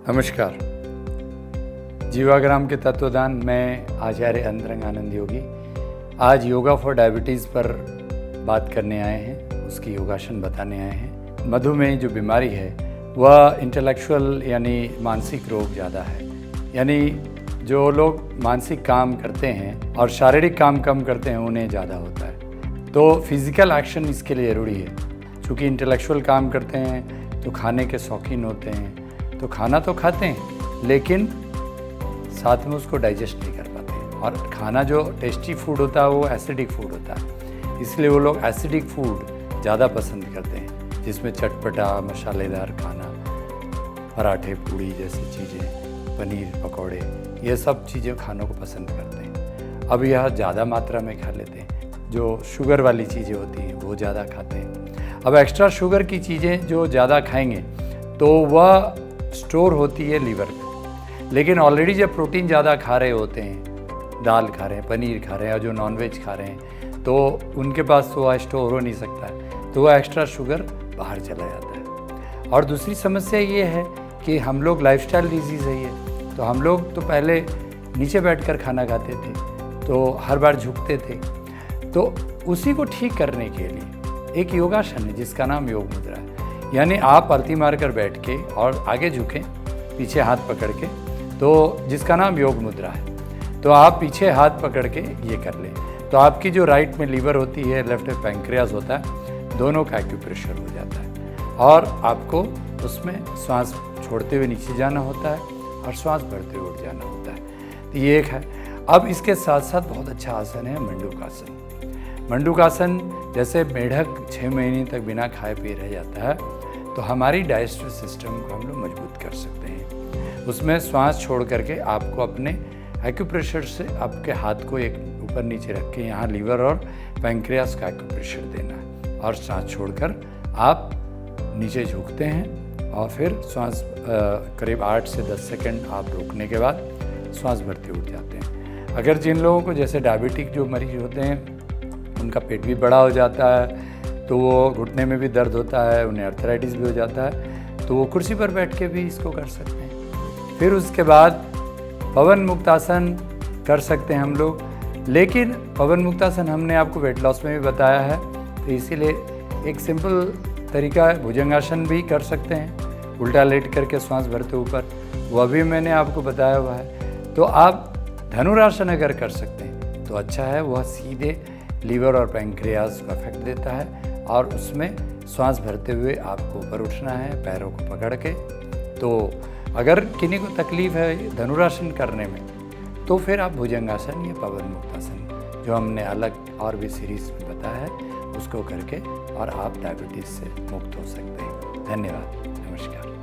नमस्कार। जीवाग्राम के तत्वदान में आचार्य अंतरंग आनंद योगी आज योगा फॉर डायबिटीज़ पर बात करने आए हैं, उसकी योगासन बताने आए हैं। मधुमेह जो बीमारी है वह इंटेलेक्चुअल यानी मानसिक रोग ज़्यादा है, यानी जो लोग मानसिक काम करते हैं और शारीरिक काम कम करते हैं उन्हें ज़्यादा होता है। तो फिज़िकल एक्शन इसके लिए ज़रूरी है। चूँकि इंटेलेक्चुअल काम करते हैं तो खाने के शौकीन होते हैं, तो खाना तो खाते हैं लेकिन साथ में उसको डाइजेस्ट नहीं कर पाते। और खाना जो टेस्टी फूड होता है वो एसिडिक फूड होता है, इसलिए वो लोग एसिडिक फूड ज़्यादा पसंद करते हैं, जिसमें चटपटा मसालेदार खाना, पराठे पूड़ी जैसी चीज़ें, पनीर पकौड़े, ये सब चीज़ें खानों को पसंद करते हैं। अब यह ज़्यादा मात्रा में खा लेते हैं। जो शुगर वाली चीज़ें होती हैं वो ज़्यादा खाते हैं। अब एक्स्ट्रा शुगर की चीज़ें जो ज़्यादा खाएंगे तो वह स्टोर होती है लीवर में, लेकिन ऑलरेडी जब प्रोटीन ज़्यादा खा रहे होते हैं, दाल खा रहे हैं, पनीर खा रहे हैं और जो नॉनवेज खा रहे हैं, तो उनके पास तो वह स्टोर हो नहीं सकता है, तो वह एक्स्ट्रा शुगर बाहर चला जाता है। और दूसरी समस्या ये है कि हम लोग लाइफस्टाइल डिजीज़ है ये, तो हम लोग तो पहले नीचे बैठकर खाना खाते थे, तो हर बार झुकते थे। तो उसी को ठीक करने के लिए एक योगासन है जिसका नाम योग मुद्रा है। यानी आप पलथी मारकर बैठ के और आगे झुकें, पीछे हाथ पकड़ के, तो जिसका नाम योग मुद्रा है। तो आप पीछे हाथ पकड़ के ये कर लें, तो आपकी जो राइट में लीवर होती है, लेफ्ट में पैंक्रियाज होता है, दोनों का एक्यूप्रेशर हो जाता है। और आपको उसमें श्वास छोड़ते हुए नीचे जाना होता है और श्वास भरते हुए उठ जाना होता है। तो ये एक है। अब इसके साथ साथ बहुत अच्छा आसन है मंडूकासन। मंडूकासन जैसे मेढक 6 महीने तक बिना खाए पिए रह जाता है, तो हमारी डाइजेस्टिव सिस्टम को हम लोग मजबूत कर सकते हैं। उसमें श्वास छोड़ करके आपको अपने एक्यूप्रेशर से आपके हाथ को एक ऊपर नीचे रख के यहाँ लीवर और पैंक्रियास का एक्यूप्रेशर देना है और श्वास छोड़कर आप नीचे झुकते हैं और फिर श्वास करीब 8 से 10 सेकंड आप रोकने के बाद श्वास भरते उठ जाते हैं। अगर जिन लोगों को जैसे डायबिटिक जो मरीज होते हैं उनका पेट भी बड़ा हो जाता है, तो वो घुटने में भी दर्द होता है, उन्हें अर्थराइटिस भी हो जाता है, तो वो कुर्सी पर बैठ के भी इसको कर सकते हैं। फिर उसके बाद पवन मुक्तासन कर सकते हैं हम लोग, लेकिन पवन मुक्तासन हमने आपको वेट लॉस में भी बताया है, तो इसीलिए एक सिंपल तरीका है, भुजंगासन भी कर सकते हैं, उल्टा लेट करके श्वास भरते ऊपर, वह भी मैंने आपको बताया हुआ है। तो आप धनुरासन अगर कर सकते हैं तो अच्छा है, वह सीधे लीवर और पैंक्रियाज को इफेक्ट देता है और उसमें श्वास भरते हुए आपको ऊपर उठना है पैरों को पकड़ के। तो अगर किन्हीं को तकलीफ़ है धनुरासन करने में तो फिर आप भुजंगासन या पवन मुक्तासन जो हमने अलग और भी सीरीज़ में बताया है उसको करके और आप डायबिटीज़ से मुक्त हो सकते हैं। धन्यवाद। नमस्कार।